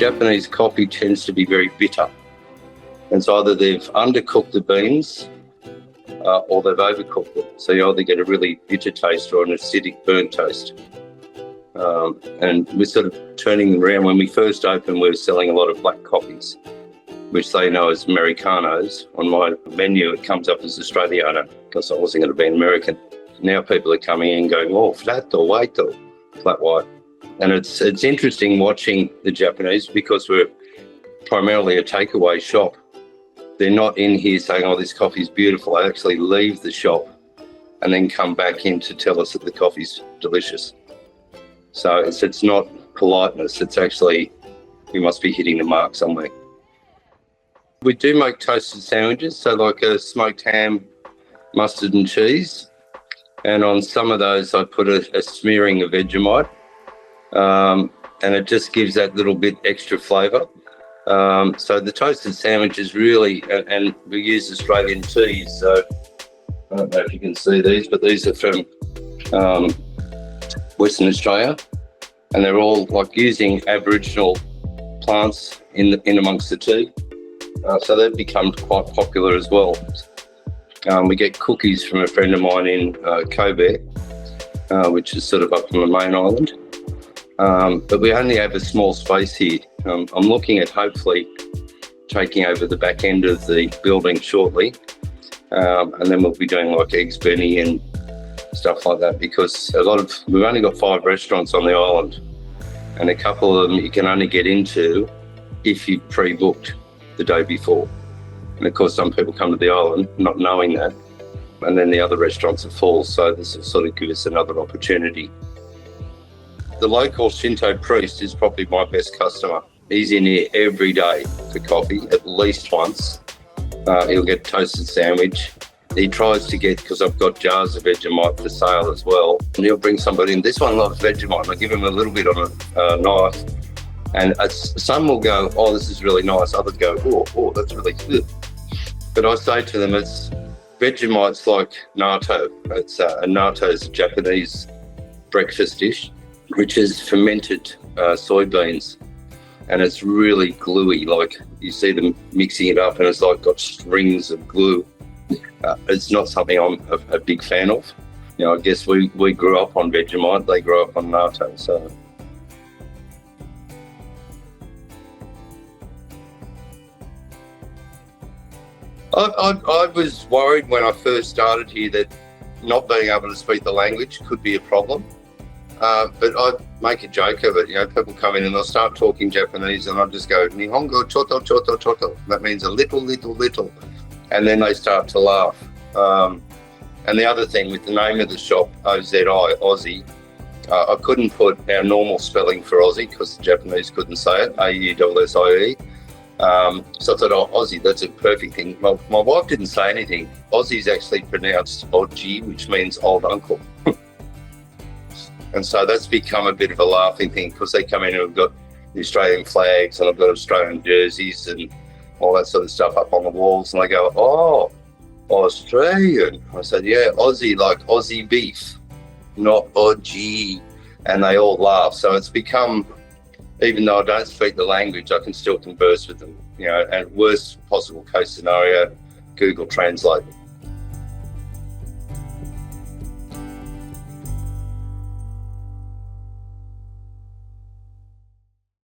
Japanese coffee tends to be very bitter. And so either they've undercooked the beans or they've overcooked it. So you either get a really bitter taste or an acidic burnt taste. And we're sort of turning them around. When we first opened, we were selling a lot of black coffees, which they know as Americanos. On my menu, it comes up as Australiano because I wasn't going to be an American. Now people are coming in going, oh, flat or white or flat white. And it's interesting watching the Japanese because we're primarily a takeaway shop. They're not in here saying, oh, this coffee's beautiful. They actually leave the shop and then come back in to tell us that the coffee's delicious. So it's not politeness. It's actually, we must be hitting the mark somewhere. We do make toasted sandwiches, so like a smoked ham, mustard and cheese. And on some of those, I put a smearing of Vegemite. And it just gives that little bit extra flavour. So the toasted sandwich is really, and we use Australian teas, so I don't know if you can see these, but these are from Western Australia, and they're all like using Aboriginal plants in amongst the tea. So they've become quite popular as well. We get cookies from a friend of mine in Kobe, which is sort of up on the main island. But we only have a small space here. I'm looking at hopefully taking over the back end of the building shortly. And then we'll be doing like eggs benny and stuff like that, because we've only got 5 restaurants on the island, and a couple of them you can only get into if you've pre-booked the day before. And of course, some people come to the island not knowing that, and then the other restaurants are full. So this will sort of give us another opportunity. The local Shinto priest is probably my best customer. He's in here every day for coffee, at least once. He'll get a toasted sandwich. He tries to get, because I've got jars of Vegemite for sale as well, and he'll bring somebody in. This one loves Vegemite, and I give him a little bit on a knife. And some will go, oh, this is really nice. Others go, oh, that's really good. But I say to them, Vegemite's like natto. Natto is a Japanese breakfast dish, which is fermented soybeans. And it's really gluey, like you see them mixing it up and it's like got strings of glue. It's not something I'm a big fan of. You know, I guess we grew up on Vegemite, they grew up on natto, so. I was worried when I first started here that not being able to speak the language could be a problem. But I make a joke of it. You know, people come in and they'll start talking Japanese and I'll just go, Nihongo choto choto choto. That means a little, little, little. And then they start to laugh. And the other thing with the name of the shop, OZI, Aussie, I couldn't put our normal spelling for Aussie because the Japanese couldn't say it, AUSSIE. So I thought, oh, Aussie, that's a perfect thing. My wife didn't say anything. Aussie's actually pronounced Oji, which means old uncle. And so that's become a bit of a laughing thing because they come in and we've got the Australian flags and I've got Australian jerseys and all that sort of stuff up on the walls. And they go, oh, Australian. I said, yeah, Aussie, like Aussie beef, not OG. And they all laugh. So it's become, even though I don't speak the language, I can still converse with them. You know, and worst possible case scenario, Google Translate.